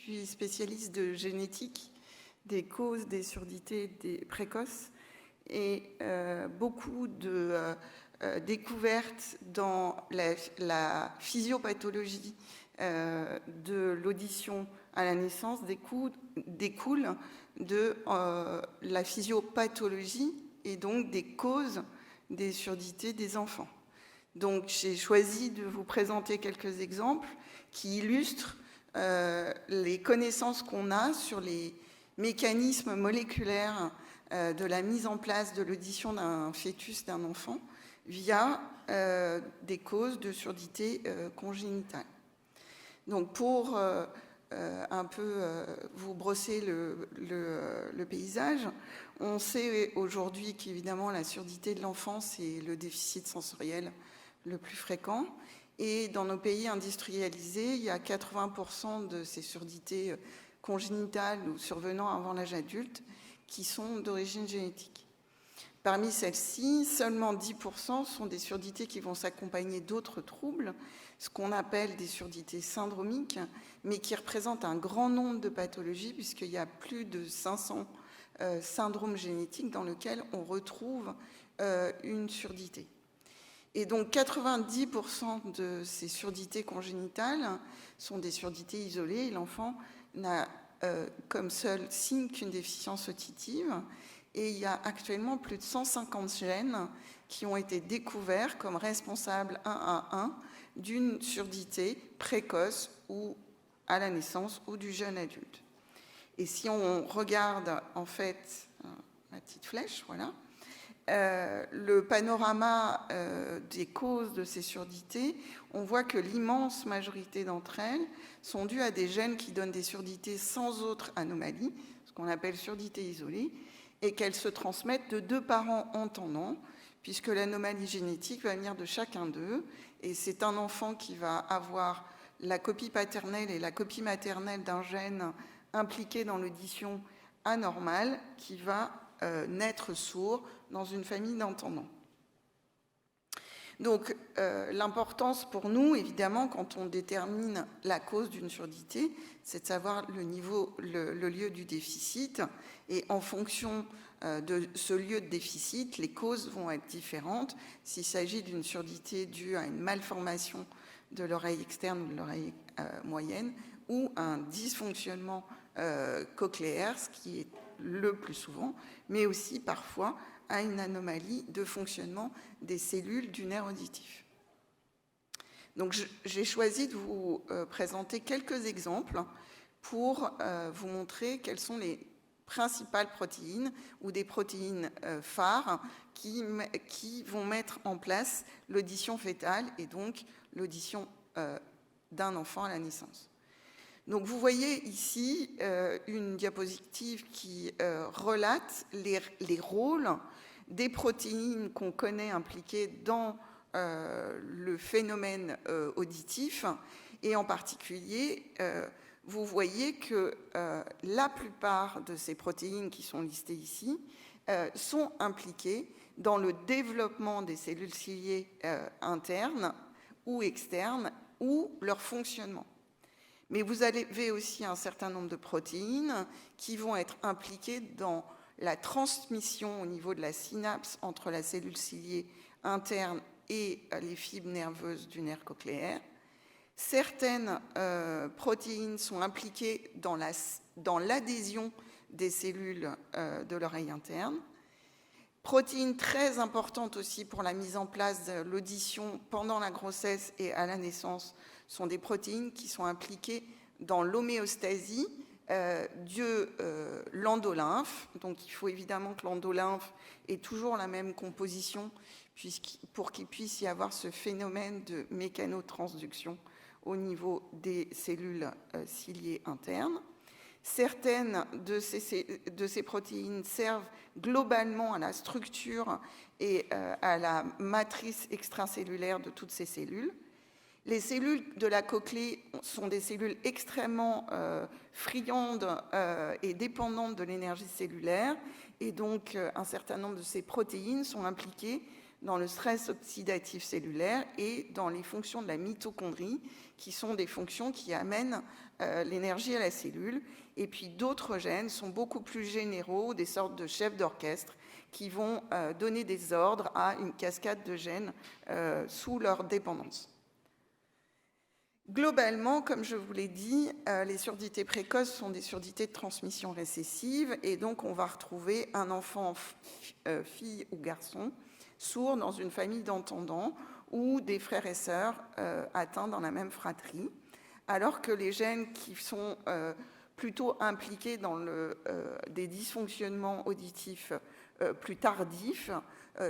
suis spécialiste de génétique, des causes des surdités précoces, et beaucoup de découvertes dans la physiopathologie de l'audition à la naissance découlent de la physiopathologie et donc des causes des surdités des enfants. Donc j'ai choisi de vous présenter quelques exemples qui illustrent les connaissances qu'on a sur les mécanismes moléculaires de la mise en place de l'audition d'un fœtus, d'un enfant, via des causes de surdité congénitale. Donc pour un peu vous brosser le paysage, on sait aujourd'hui qu'évidemment la surdité de l'enfant, c'est le déficit sensoriel le plus fréquent. Et dans nos pays industrialisés, il y a 80% de ces surdités congénitales ou survenant avant l'âge adulte qui sont d'origine génétique. Parmi celles-ci, seulement 10% sont des surdités qui vont s'accompagner d'autres troubles, ce qu'on appelle des surdités syndromiques, mais qui représentent un grand nombre de pathologies, puisqu'il y a plus de 500 syndromes génétiques dans lesquels on retrouve une surdité. Et donc 90% de ces surdités congénitales sont des surdités isolées, et l'enfant n'a comme seul signe qu'une déficience auditive. Et il y a actuellement plus de 150 gènes qui ont été découverts comme responsables un à un d'une surdité précoce ou à la naissance ou du jeune adulte. Et si on regarde en fait la petite flèche, voilà, le panorama des causes de ces surdités, on voit que l'immense majorité d'entre elles sont dues à des gènes qui donnent des surdités sans autre anomalie, ce qu'on appelle surdité isolée, et qu'elles se transmettent de 2 parents entendants, puisque l'anomalie génétique va venir de chacun d'eux, et c'est un enfant qui va avoir la copie paternelle et la copie maternelle d'un gène impliqué dans l'audition anormale qui va naître sourd dans une famille d'entendants. Donc l'importance pour nous, évidemment, quand on détermine la cause d'une surdité, c'est de savoir le lieu du déficit, et en fonction de ce lieu de déficit, les causes vont être différentes. S'il s'agit d'une surdité due à une malformation de l'oreille externe ou de l'oreille moyenne, ou un dysfonctionnement cochléaire, ce qui est le plus souvent, mais aussi parfois à une anomalie de fonctionnement des cellules du nerf auditif. Donc j'ai choisi de vous présenter quelques exemples pour vous montrer quelles sont les principales protéines ou des protéines phares qui vont mettre en place l'audition fœtale et donc l'audition d'un enfant à la naissance. Donc vous voyez ici une diapositive qui relate les rôles des protéines qu'on connaît impliquées dans le phénomène auditif, et en particulier vous voyez que la plupart de ces protéines qui sont listées ici sont impliquées dans le développement des cellules ciliées internes ou externes ou leur fonctionnement. Mais vous avez aussi un certain nombre de protéines qui vont être impliquées dans la transmission au niveau de la synapse entre la cellule ciliée interne et les fibres nerveuses du nerf cochléaire. Certaines protéines sont impliquées dans l'adhésion des cellules de l'oreille interne. Protéines très importantes aussi pour la mise en place de l'audition pendant la grossesse et à la naissance sont des protéines qui sont impliquées dans l'homéostasie de l'endolymphe. Donc il faut évidemment que l'endolymphe ait toujours la même composition pour qu'il puisse y avoir ce phénomène de mécanotransduction au niveau des cellules ciliées internes. Certaines de ces protéines servent globalement à la structure et à la matrice extracellulaire de toutes ces cellules. Les cellules de la cochlée sont des cellules extrêmement friandes et dépendantes de l'énergie cellulaire, et donc un certain nombre de ces protéines sont impliquées dans le stress oxydatif cellulaire et dans les fonctions de la mitochondrie, qui sont des fonctions qui amènent l'énergie à la cellule. Et puis d'autres gènes sont beaucoup plus généraux, des sortes de chefs d'orchestre, qui vont donner des ordres à une cascade de gènes sous leur dépendance. Globalement, comme je vous l'ai dit, les surdités précoces sont des surdités de transmission récessive, et donc on va retrouver un enfant, fille ou garçon, sourd dans une famille d'entendants ou des frères et sœurs atteints dans la même fratrie, alors que les gènes qui sont plutôt impliqués dans des dysfonctionnements auditifs plus tardifs,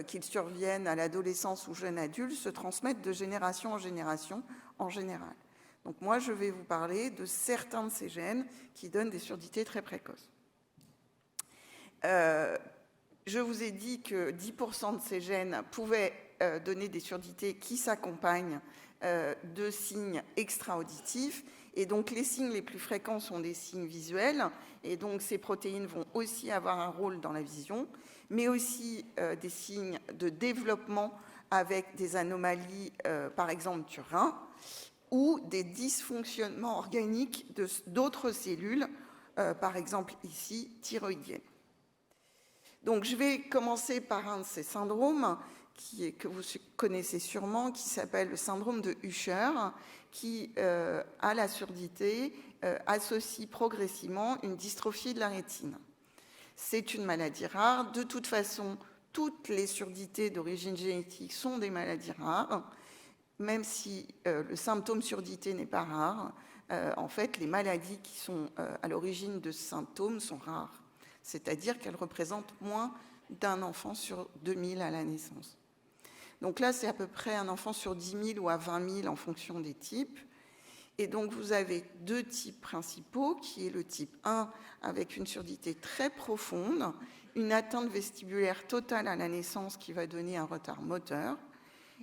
qu'ils surviennent à l'adolescence ou jeune adulte, se transmettent de génération en génération en général. Donc moi, je vais vous parler de certains de ces gènes qui donnent des surdités très précoces. Je vous ai dit que 10% de ces gènes pouvaient donner des surdités qui s'accompagnent de signes extra-auditifs. Et donc les signes les plus fréquents sont des signes visuels. Et donc ces protéines vont aussi avoir un rôle dans la vision, mais aussi des signes de développement avec des anomalies, par exemple du rein, ou des dysfonctionnements organiques d'autres cellules, par exemple ici, thyroïdiennes. Donc je vais commencer par un de ces syndromes que vous connaissez sûrement, qui s'appelle le syndrome de Usher, qui, à la surdité, associe progressivement une dystrophie de la rétine. C'est une maladie rare. De toute façon, toutes les surdités d'origine génétique sont des maladies rares. Même si le symptôme surdité n'est pas rare, en fait, les maladies qui sont à l'origine de ce symptôme sont rares. C'est-à-dire qu'elles représentent moins d'un enfant sur 2000 à la naissance. Donc là, c'est à peu près un enfant sur 10 000 ou à 20 000 en fonction des types. Et donc, vous avez deux types principaux, qui est le type 1, avec une surdité très profonde, une atteinte vestibulaire totale à la naissance qui va donner un retard moteur,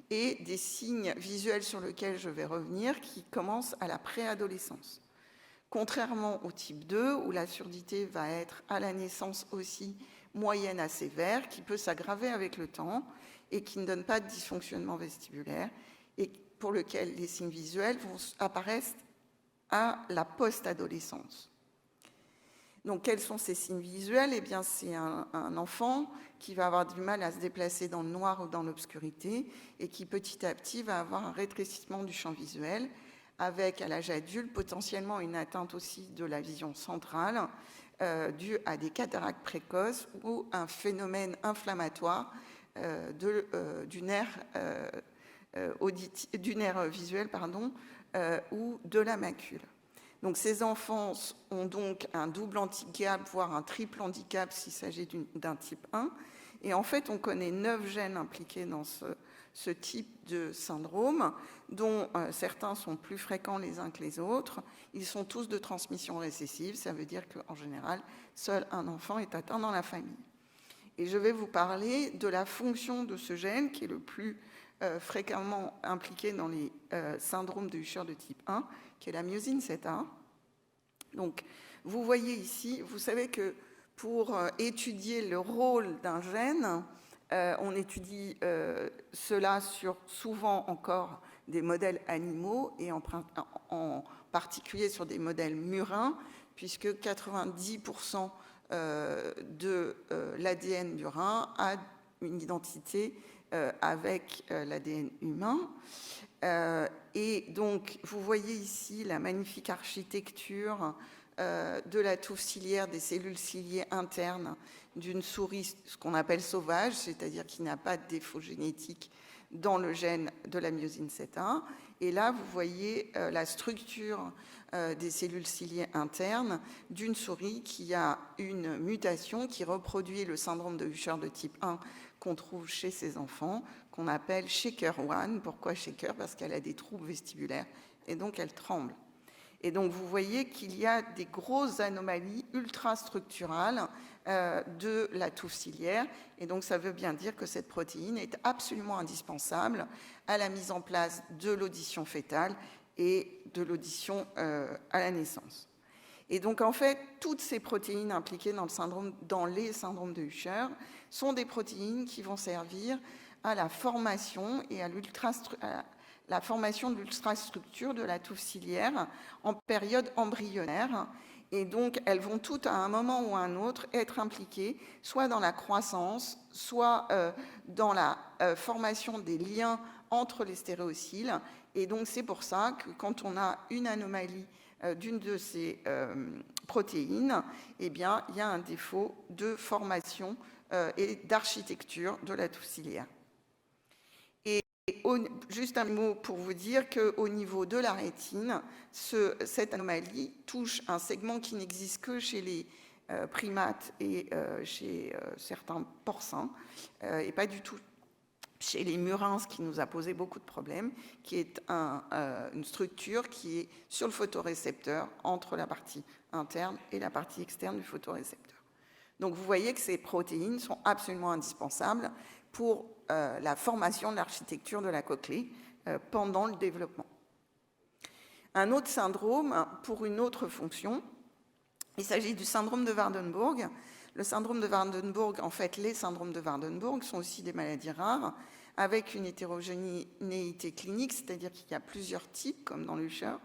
et des signes visuels sur lesquels je vais revenir qui commencent à la préadolescence. Contrairement au type 2, où la surdité va être à la naissance aussi moyenne à sévère, qui peut s'aggraver avec le temps et qui ne donne pas de dysfonctionnement vestibulaire, et pour lequel les signes visuels vont apparaître à la post-adolescence. Donc, quels sont ces signes visuels ? Eh bien, c'est un enfant qui va avoir du mal à se déplacer dans le noir ou dans l'obscurité et qui, petit à petit, va avoir un rétrécissement du champ visuel avec, à l'âge adulte, potentiellement une atteinte aussi de la vision centrale due à des cataractes précoces ou un phénomène inflammatoire du nerf visuel ou de la macule. Donc, ces enfants ont donc un double handicap, voire un triple handicap s'il s'agit d'un type 1. Et en fait, on connaît 9 gènes impliqués dans ce type de syndrome, dont certains sont plus fréquents les uns que les autres. Ils sont tous de transmission récessive, ça veut dire qu'en général, seul un enfant est atteint dans la famille. Et je vais vous parler de la fonction de ce gène qui est le plus fréquemment impliqué dans les syndromes de Usher de type 1, qui est la myosine 7A. Donc, vous voyez ici, vous savez que pour étudier le rôle d'un gène, on étudie cela sur souvent encore des modèles animaux et en particulier sur des modèles murins, puisque 90% de l'ADN du rein a une identité avec l'ADN humain. Et donc, vous voyez ici la magnifique architecture de la touffe ciliaire, des cellules ciliées internes d'une souris, ce qu'on appelle sauvage, c'est-à-dire qui n'a pas de défaut génétique dans le gène de la myosine 7A. Et là, vous voyez la structure des cellules ciliées internes d'une souris qui a une mutation qui reproduit le syndrome de Usher de type 1 qu'on trouve chez ces enfants, qu'on appelle Shaker1. Pourquoi Shaker ? Parce qu'elle a des troubles vestibulaires et donc elle tremble. Et donc vous voyez qu'il y a des grosses anomalies ultrastructurales de la touffe ciliaire. Et donc ça veut bien dire que cette protéine est absolument indispensable à la mise en place de l'audition fœtale et de l'audition à la naissance. Et donc, en fait, toutes ces protéines impliquées dans les syndromes de Usher sont des protéines qui vont servir à la formation et à la formation de l'ultrastructure de la touffe ciliaire en période embryonnaire. Et donc, elles vont toutes, à un moment ou à un autre, être impliquées, soit dans la croissance, soit dans la formation des liens entre les stéréociles. Et donc, c'est pour ça que quand on a une anomalie d'une de ces protéines, eh bien, il y a un défaut de formation et d'architecture de la touffe ciliaire. Juste un mot pour vous dire qu'au niveau de la rétine, cette anomalie touche un segment qui n'existe que chez les primates et chez certains porcins, et pas du tout chez les murins, ce qui nous a posé beaucoup de problèmes, qui est une structure qui est sur le photorécepteur entre la partie interne et la partie externe du photorécepteur. Donc vous voyez que ces protéines sont absolument indispensables pour la formation de l'architecture de la cochlée pendant le développement. Un autre syndrome pour une autre fonction, il s'agit du syndrome de Waardenburg. Le syndrome de Waardenburg, en fait, les syndromes de Waardenburg sont aussi des maladies rares avec une hétérogénéité clinique, c'est-à-dire qu'il y a plusieurs types, comme dans l'Usher,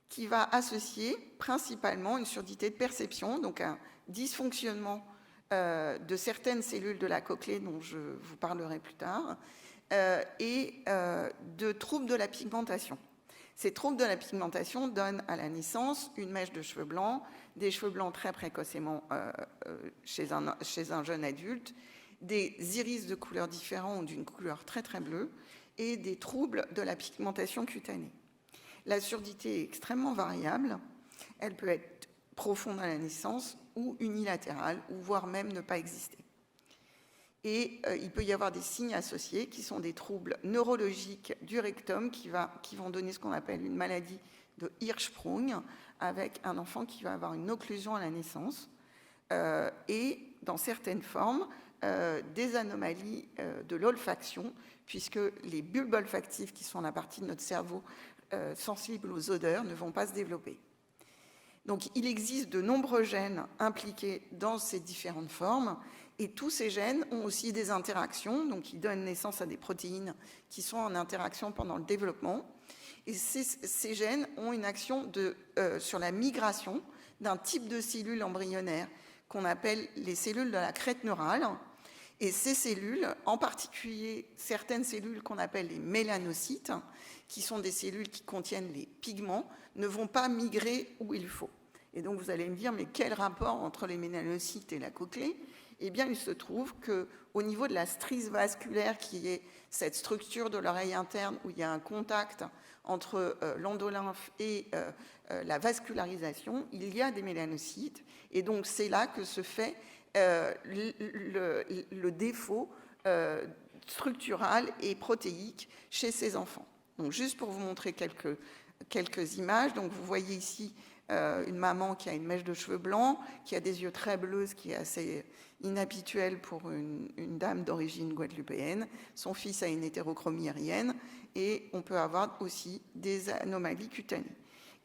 qui va associer principalement une surdité de perception, donc un dysfonctionnement de certaines cellules de la cochlée dont je vous parlerai plus tard, et de troubles de la pigmentation. Ces troubles de la pigmentation donnent à la naissance une mèche de cheveux blancs, des cheveux blancs très précocement chez un jeune adulte, des iris de couleurs différentes ou d'une couleur très très bleue, et des troubles de la pigmentation cutanée. La surdité est extrêmement variable, elle peut être profonde à la naissance ou unilatérale, ou voire même ne pas exister. Et il peut y avoir des signes associés qui sont des troubles neurologiques du rectum qui vont donner ce qu'on appelle une maladie de Hirschsprung, avec un enfant qui va avoir une occlusion à la naissance, et dans certaines formes, des anomalies de l'olfaction, puisque les bulbes olfactifs, qui sont la partie de notre cerveau sensible aux odeurs, ne vont pas se développer. Donc il existe de nombreux gènes impliqués dans ces différentes formes, et tous ces gènes ont aussi des interactions, donc ils donnent naissance à des protéines qui sont en interaction pendant le développement. Et ces gènes ont une action sur la migration d'un type de cellules embryonnaires qu'on appelle les cellules de la crête neurale. Et ces cellules, en particulier certaines cellules qu'on appelle les mélanocytes, qui sont des cellules qui contiennent les pigments, ne vont pas migrer où il faut. Et donc vous allez me dire, mais quel rapport entre les mélanocytes et la cochlée ? Eh bien, il se trouve qu'au niveau de la strise vasculaire, qui est cette structure de l'oreille interne où il y a un contact entre l'endolymphe et la vascularisation, il y a des mélanocytes. Et donc, c'est là que se fait le défaut structural et protéique chez ces enfants. Donc, juste pour vous montrer quelques images, donc vous voyez ici une maman qui a une mèche de cheveux blancs, qui a des yeux très bleus, ce qui est assez inhabituel pour une dame d'origine guadeloupéenne. Son fils a une hétérochromie aérienne et on peut avoir aussi des anomalies cutanées.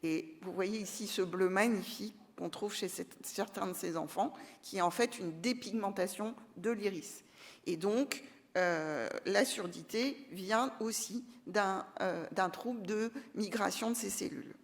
Et vous voyez ici ce bleu magnifique qu'on trouve chez certains de ces enfants, qui est en fait une dépigmentation de l'iris. Et donc, la surdité vient aussi d'un trouble de migration de ces cellules.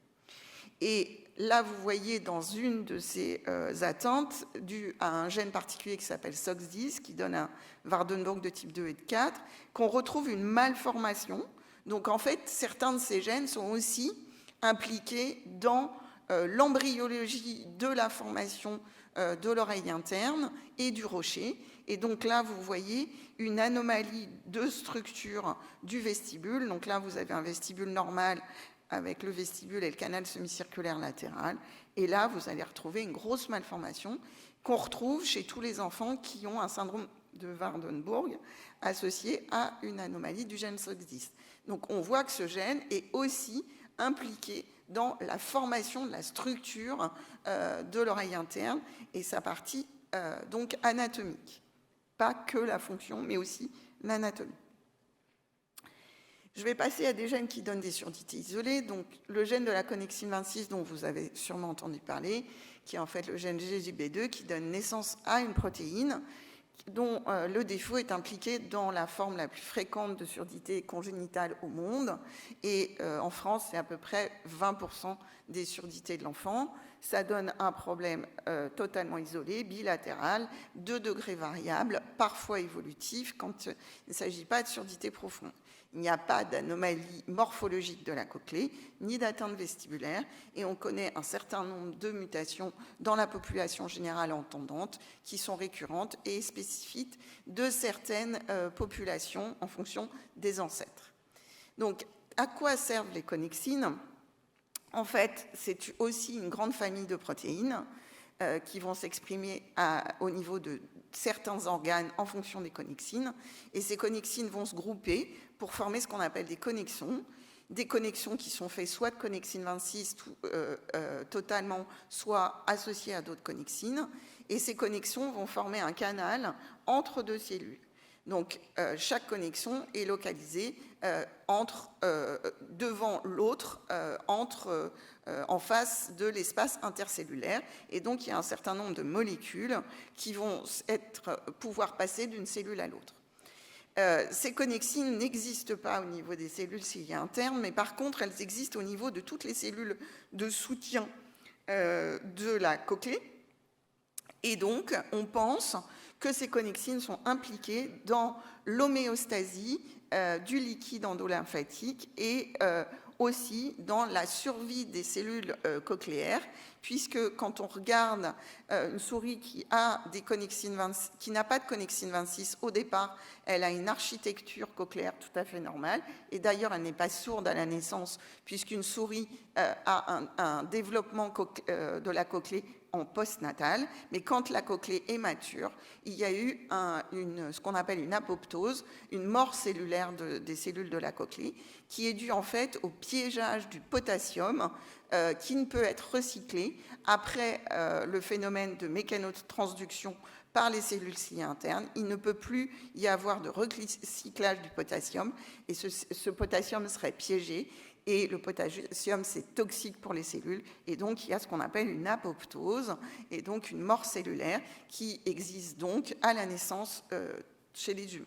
Et là, vous voyez dans une de ces atteintes, due à un gène particulier qui s'appelle SOX10, qui donne un Waardenburg de type 2 et de 4, qu'on retrouve une malformation. Donc, en fait, certains de ces gènes sont aussi impliqués dans l'embryologie de la formation de l'oreille interne et du rocher. Et donc là, vous voyez une anomalie de structure du vestibule. Donc là, vous avez un vestibule normal avec le vestibule et le canal semi-circulaire latéral. Et là, vous allez retrouver une grosse malformation qu'on retrouve chez tous les enfants qui ont un syndrome de Waardenburg associé à une anomalie du gène SOX10. Donc on voit que ce gène est aussi impliqué dans la formation de la structure de l'oreille interne et sa partie donc anatomique. Pas que la fonction, mais aussi l'anatomie. Je vais passer à des gènes qui donnent des surdités isolées. Donc, le gène de la connexine 26, dont vous avez sûrement entendu parler, qui est en fait le gène GJB2, qui donne naissance à une protéine dont le défaut est impliqué dans la forme la plus fréquente de surdité congénitale au monde. Et en France, c'est à peu près 20% des surdités de l'enfant. Ça donne un problème totalement isolé, bilatéral, de degrés variables, parfois évolutif, quand il ne s'agit pas de surdité profonde. Il n'y a pas d'anomalie morphologique de la cochlée, ni d'atteinte vestibulaire, et on connaît un certain nombre de mutations dans la population générale entendante qui sont récurrentes et spécifiques de certaines populations en fonction des ancêtres. Donc, à quoi servent les connexines ? En fait, c'est aussi une grande famille de protéines qui vont s'exprimer au niveau de certains organes en fonction des connexines. Et ces connexines vont se grouper pour former ce qu'on appelle des connexions qui sont faites soit de connexine 26 totalement, soit associées à d'autres connexines. Et ces connexions vont former un canal entre deux cellules. Donc, chaque connexion est localisée devant l'autre, en face de l'espace intercellulaire. Et donc, il y a un certain nombre de molécules qui vont pouvoir passer d'une cellule à l'autre. Ces connexines n'existent pas au niveau des cellules ciliées internes, mais par contre, elles existent au niveau de toutes les cellules de soutien de la cochlée. Et donc, on pense que ces connexines sont impliquées dans l'homéostasie du liquide endolymphatique et aussi dans la survie des cellules cochléaires, puisque quand on regarde une souris qui n'a pas de connexine 26 au départ, elle a une architecture cochléaire tout à fait normale, et d'ailleurs elle n'est pas sourde à la naissance, puisqu'une souris a un développement de la cochlée en postnatal, mais quand la cochlée est mature, il y a eu ce qu'on appelle une apoptose, une mort cellulaire des cellules de la cochlée, qui est due en fait au piégeage du potassium qui ne peut être recyclé après le phénomène de mécanotransduction par les cellules ciliées internes. Il ne peut plus y avoir de recyclage du potassium, et ce potassium serait piégé. Et le potassium, c'est toxique pour les cellules, et donc il y a ce qu'on appelle une apoptose, et donc une mort cellulaire qui existe donc à la naissance chez les humains.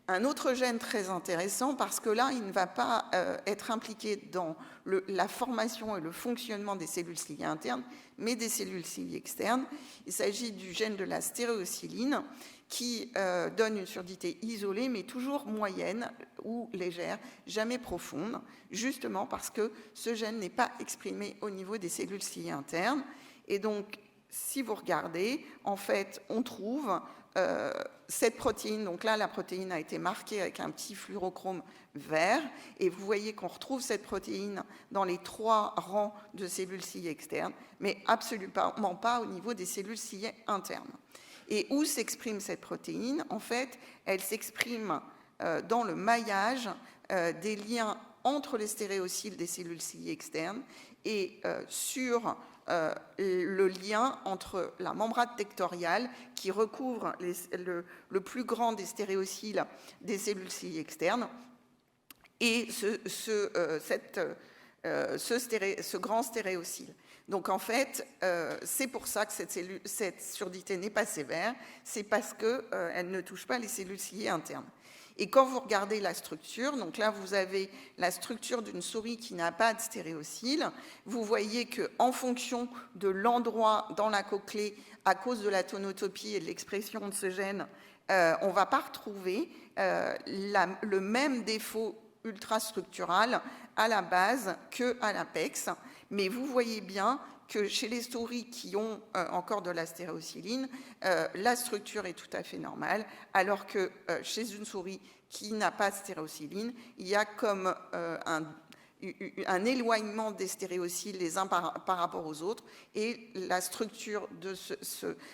Un autre gène très intéressant, parce que là, il ne va pas être impliqué dans la formation et le fonctionnement des cellules ciliées internes, mais des cellules ciliées externes. Il s'agit du gène de la stéréosyline, qui donne une surdité isolée, mais toujours moyenne ou légère, jamais profonde, justement parce que ce gène n'est pas exprimé au niveau des cellules ciliées internes. Et donc, si vous regardez, en fait, on trouve cette protéine. Donc là, la protéine a été marquée avec un petit fluorochrome vert, et vous voyez qu'on retrouve cette protéine dans les 3 rangs de cellules ciliées externes, mais absolument pas au niveau des cellules ciliées internes. Et où s'exprime cette protéine ? En fait, elle s'exprime dans le maillage des liens entre les stéréocyles des cellules ciliées externes et sur le lien entre la membrane tectoriale qui recouvre le plus grand des stéréocyles des cellules ciliées externes et ce grand stéréocyle. Donc en fait, c'est pour ça que cette surdité n'est pas sévère, c'est parce qu'elle ne touche pas les cellules ciliées internes. Et quand vous regardez la structure, donc là vous avez la structure d'une souris qui n'a pas de stéréocyle, vous voyez qu'en fonction de l'endroit dans la cochlée, à cause de la tonotopie et de l'expression de ce gène, on ne va pas retrouver le même défaut ultrastructural à la base qu'à l'apex. Mais vous voyez bien que chez les souris qui ont encore de la stéréosyline, la structure est tout à fait normale, alors que chez une souris qui n'a pas de stéréosyline, il y a comme un éloignement des stéréocyles les uns par rapport aux autres, et la structure de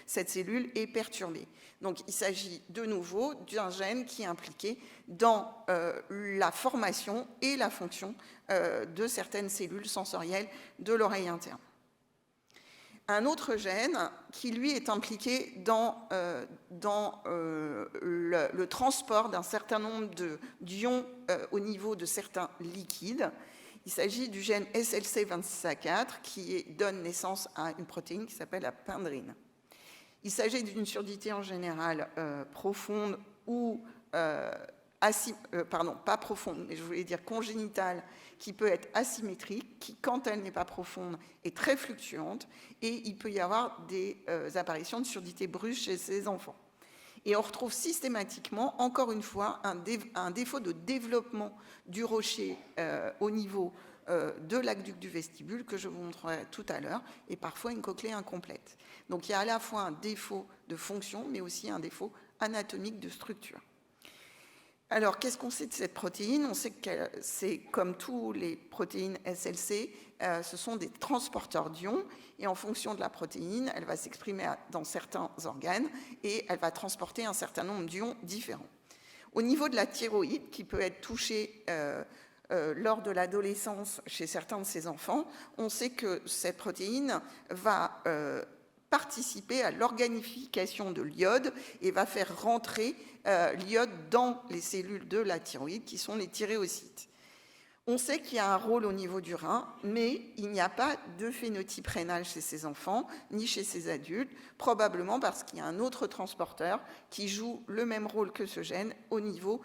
cette cellule est perturbée. Donc il s'agit de nouveau d'un gène qui est impliqué dans la formation et la fonction de certaines cellules sensorielles de l'oreille interne. Un autre gène qui, lui, est impliqué dans le transport d'un certain nombre d'ions au niveau de certains liquides. Il s'agit du gène SLC26A4 qui donne naissance à une protéine qui s'appelle la pendrine. Il s'agit d'une surdité en général profonde ou pas profonde, mais je voulais dire congénitale, qui peut être asymétrique, qui, quand elle n'est pas profonde, est très fluctuante, et il peut y avoir des apparitions de surdité brusque chez ces enfants. Et on retrouve systématiquement, encore une fois, un défaut de développement du rocher au niveau de l'aqueduc du vestibule, que je vous montrerai tout à l'heure, et parfois une cochlée incomplète. Donc il y a à la fois un défaut de fonction, mais aussi un défaut anatomique de structure. Alors, qu'est-ce qu'on sait de cette protéine? On sait que c'est comme toutes les protéines SLC, ce sont des transporteurs d'ions, et en fonction de la protéine, elle va s'exprimer dans certains organes, et elle va transporter un certain nombre d'ions différents. Au niveau de la thyroïde, qui peut être touchée lors de l'adolescence chez certains de ces enfants, on sait que cette protéine va participer à l'organification de l'iode et va faire rentrer l'iode dans les cellules de la thyroïde, qui sont les thyréocytes. On sait qu'il y a un rôle au niveau du rein, mais il n'y a pas de phénotype rénal chez ces enfants, ni chez ces adultes, probablement parce qu'il y a un autre transporteur qui joue le même rôle que ce gène au niveau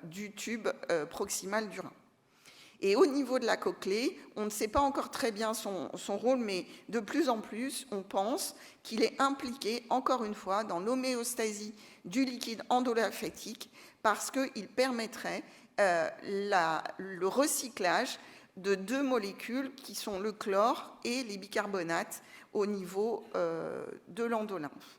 du tube proximal du rein. Et au niveau de la cochlée, on ne sait pas encore très bien son rôle, mais de plus en plus, on pense qu'il est impliqué, encore une fois, dans l'homéostasie du liquide endolymphatique, parce qu'il permettrait le recyclage de deux molécules qui sont le chlore et les bicarbonates au niveau de l'endolymphe.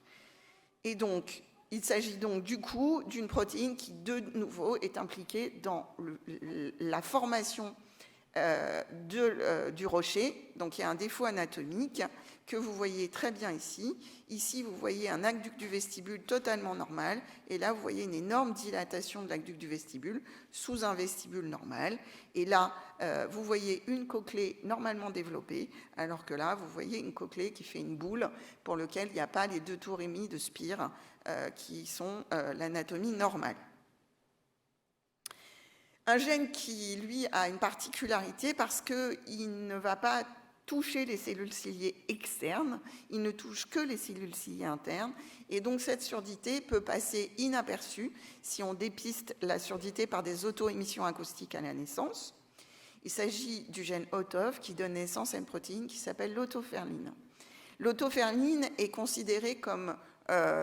Et donc, il s'agit donc du coup d'une protéine qui, de nouveau, est impliquée dans la formation du rocher. Donc, il y a un défaut anatomique que vous voyez très bien ici. Ici, vous voyez un aqueduc du vestibule totalement normal. Et là, vous voyez une énorme dilatation de l'aqueduc du vestibule sous un vestibule normal. Et là, vous voyez une cochlée normalement développée, alors que là, vous voyez une cochlée qui fait une boule pour laquelle il n'y a pas les deux tours émis de Spire qui sont l'anatomie normale. Un gène qui, lui, a une particularité parce qu'il ne va pas toucher les cellules ciliées externes, il ne touche que les cellules ciliées internes, et donc cette surdité peut passer inaperçue si on dépiste la surdité par des auto-émissions acoustiques à la naissance. Il s'agit du gène HOTOV qui donne naissance à une protéine qui s'appelle l'autoferline. L'autoferline est considérée comme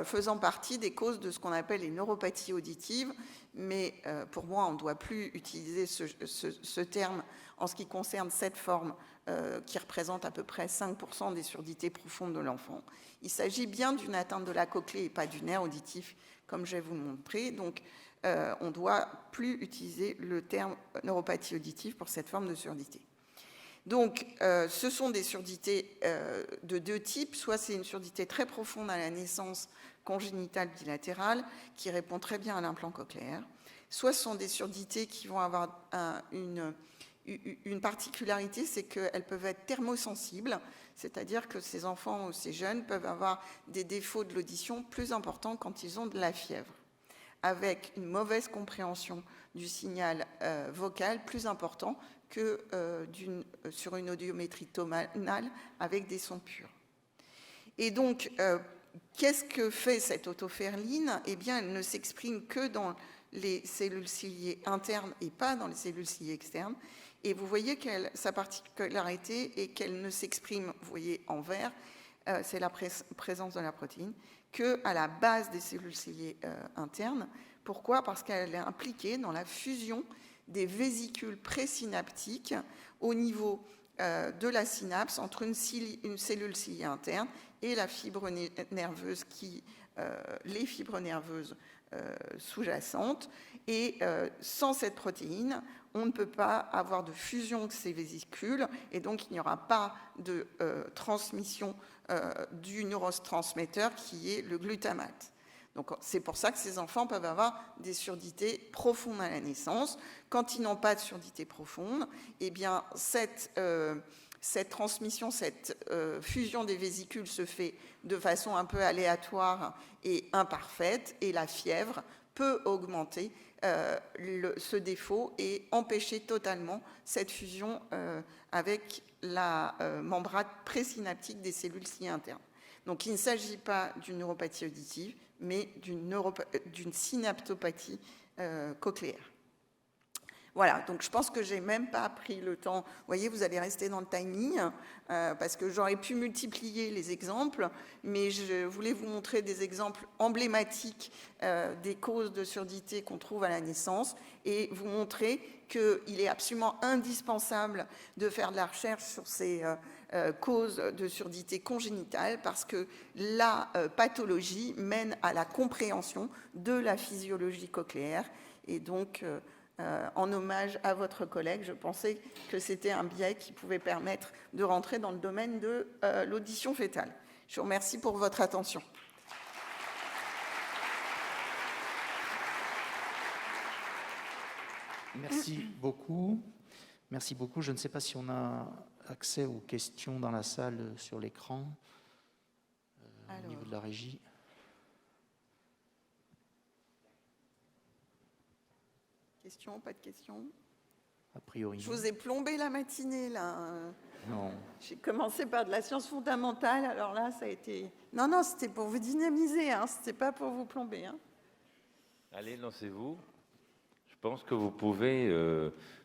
faisant partie des causes de ce qu'on appelle les neuropathies auditives, mais pour moi, on ne doit plus utiliser ce terme en ce qui concerne cette forme qui représente à peu près 5% des surdités profondes de l'enfant. Il s'agit bien d'une atteinte de la cochlée et pas du nerf auditif, comme je vais vous le montrer. Donc, on ne doit plus utiliser le terme neuropathie auditive pour cette forme de surdité. Donc, ce sont des surdités de deux types. Soit c'est une surdité très profonde à la naissance, congénitale bilatérale, qui répond très bien à l'implant cochléaire. Soit ce sont des surdités qui vont avoir une particularité, c'est qu'elles peuvent être thermosensibles, c'est-à-dire que ces enfants ou ces jeunes peuvent avoir des défauts de l'audition plus importants quand ils ont de la fièvre, avec une mauvaise compréhension du signal vocal plus important que sur une audiométrie tonale avec des sons purs. Et donc, qu'est-ce que fait cette autoferline? Eh bien, elle ne s'exprime que dans les cellules ciliées internes et pas dans les cellules ciliées externes. Et vous voyez que sa particularité est qu'elle ne s'exprime, vous voyez en vert, c'est la présence de la protéine, qu'à la base des cellules ciliées internes. Pourquoi? Parce qu'elle est impliquée dans la fusion des vésicules présynaptiques au niveau de la synapse entre une cellule ciliée interne et la fibre nerveuse les fibres nerveuses sous-jacentes. Et sans cette protéine, on ne peut pas avoir de fusion de ces vésicules et donc il n'y aura pas de transmission du neurotransmetteur qui est le glutamate. Donc c'est pour ça que ces enfants peuvent avoir des surdités profondes à la naissance. Quand ils n'ont pas de surdité profonde, eh bien cette transmission, cette fusion des vésicules se fait de façon un peu aléatoire et imparfaite, et la fièvre peut augmenter ce défaut et empêcher totalement cette fusion avec la membrane présynaptique des cellules ciliées internes. Donc il ne s'agit pas d'une neuropathie auditive, mais d'une synaptopathie cochléaire. Voilà, donc je pense que j'ai même pas pris le temps. Vous voyez, vous allez rester dans le timing, parce que j'aurais pu multiplier les exemples, mais je voulais vous montrer des exemples emblématiques des causes de surdité qu'on trouve à la naissance, et vous montrer qu'il est absolument indispensable de faire de la recherche sur ces causes de surdité congénitale, parce que la pathologie mène à la compréhension de la physiologie cochléaire, et donc... en hommage à votre collègue, je pensais que c'était un biais qui pouvait permettre de rentrer dans le domaine de l'audition fœtale. Je vous remercie pour votre attention. Merci beaucoup. Merci beaucoup. Je ne sais pas si on a accès aux questions dans la salle sur l'écran, au niveau de la régie. Questions, pas de questions? A priori. Je vous ai plombé la matinée, là. Non. J'ai commencé par de la science fondamentale, alors là, ça a été... Non, c'était pour vous dynamiser, hein, c'était pas pour vous plomber. Hein. Allez, lancez-vous. Je pense que vous pouvez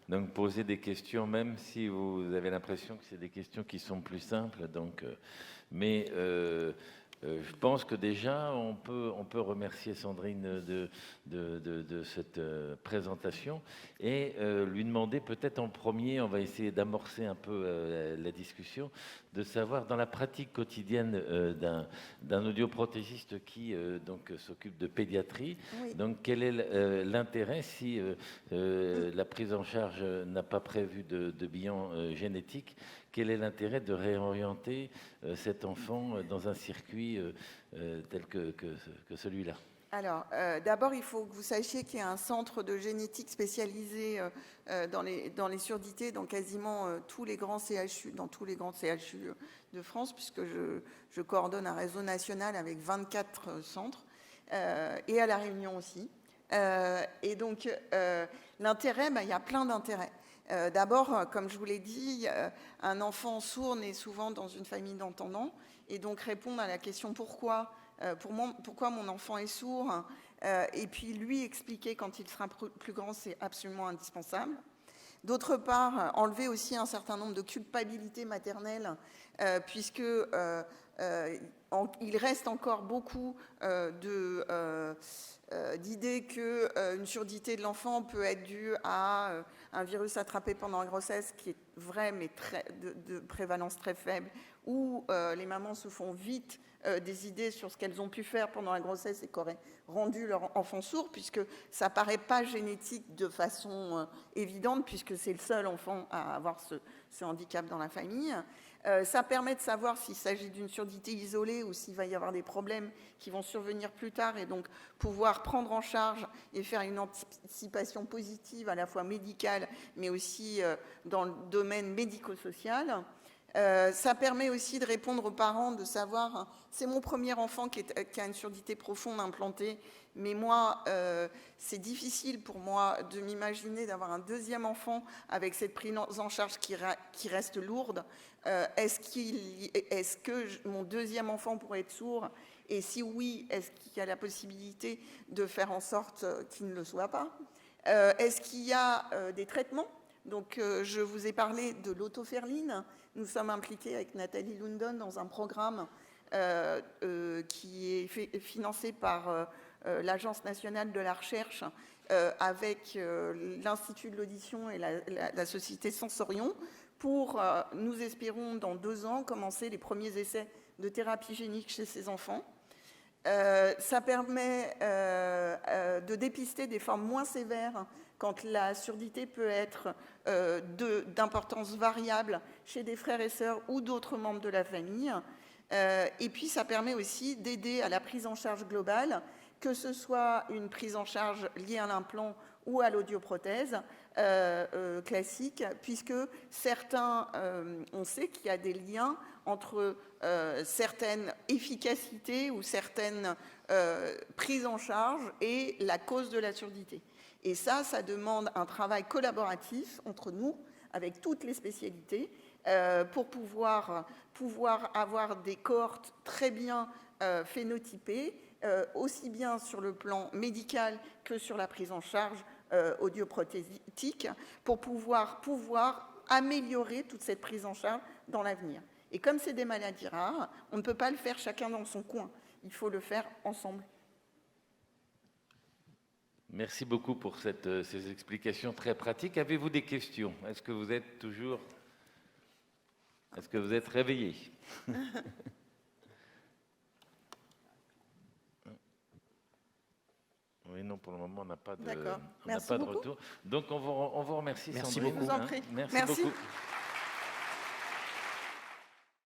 donc poser des questions, même si vous avez l'impression que c'est des questions qui sont plus simples. Donc, mais je pense que déjà, on peut remercier Sandrine de cette présentation et lui demander peut-être en premier, on va essayer d'amorcer un peu la discussion, de savoir dans la pratique quotidienne d'un audioprothésiste qui donc s'occupe de pédiatrie, oui. Donc quel est l'intérêt si la prise en charge n'a pas prévu de bilan génétique? Quel est l'intérêt de réorienter cet enfant dans un circuit tel que celui-là? Alors, d'abord, il faut que vous sachiez qu'il y a un centre de génétique spécialisé dans les surdités dans quasiment tous les grands CHU, dans tous les grands CHU de France, puisque je coordonne un réseau national avec 24 centres, et à La Réunion aussi. Et donc, l'intérêt, il y a plein d'intérêts. D'abord, comme je vous l'ai dit, un enfant sourd naît souvent dans une famille d'entendants, et donc répondre à la question pourquoi mon enfant est sourd, et puis lui expliquer quand il sera plus grand, c'est absolument indispensable. D'autre part, enlever aussi un certain nombre de culpabilités maternelles, puisque il reste encore beaucoup d'idées qu'une surdité de l'enfant peut être due à un virus attrapé pendant la grossesse, qui est vrai, mais de prévalence très faible, où les mamans se font vite des idées sur ce qu'elles ont pu faire pendant la grossesse et qu'aurait rendu leur enfant sourd, puisque ça ne paraît pas génétique de façon évidente, puisque c'est le seul enfant à avoir ce handicap dans la famille. Ça permet de savoir s'il s'agit d'une surdité isolée ou s'il va y avoir des problèmes qui vont survenir plus tard, et donc pouvoir prendre en charge et faire une anticipation positive à la fois médicale, mais aussi dans le domaine médico-social. Ça permet aussi de répondre aux parents, de savoir, c'est mon premier enfant qui a une surdité profonde implantée, mais moi, c'est difficile pour moi de m'imaginer d'avoir un deuxième enfant avec cette prise en charge qui reste lourde. Est-ce que mon deuxième enfant pourrait être sourd? Et si oui, est-ce qu'il y a la possibilité de faire en sorte qu'il ne le soit pas? Est-ce qu'il y a des traitements? Donc, je vous ai parlé de l'autoferline. Nous sommes impliqués avec Nathalie Lundon dans un programme qui est financé par l'Agence nationale de la recherche avec l'Institut de l'audition et la Société Sensorion pour, nous espérons, dans 2 ans, commencer les premiers essais de thérapie génique chez ces enfants. Ça permet de dépister des formes moins sévères quand la surdité peut être d'importance variable chez des frères et sœurs ou d'autres membres de la famille. Et puis, ça permet aussi d'aider à la prise en charge globale, que ce soit une prise en charge liée à l'implant ou à l'audioprothèse classique, puisque on sait qu'il y a des liens entre certaines efficacités ou certaines prises en charge et la cause de la surdité. Et ça demande un travail collaboratif entre nous, avec toutes les spécialités, pour pouvoir avoir des cohortes très bien phénotypées, aussi bien sur le plan médical que sur la prise en charge audioprothétique, pour pouvoir améliorer toute cette prise en charge dans l'avenir. Et comme c'est des maladies rares, on ne peut pas le faire chacun dans son coin. Il faut le faire ensemble. Merci beaucoup pour ces explications très pratiques. Avez-vous des questions? Est-ce que vous êtes réveillé? Oui, non, pour le moment, on n'a pas de retour. Donc, on vous remercie, Merci Sandrine. beaucoup. Je vous en prie. Merci beaucoup.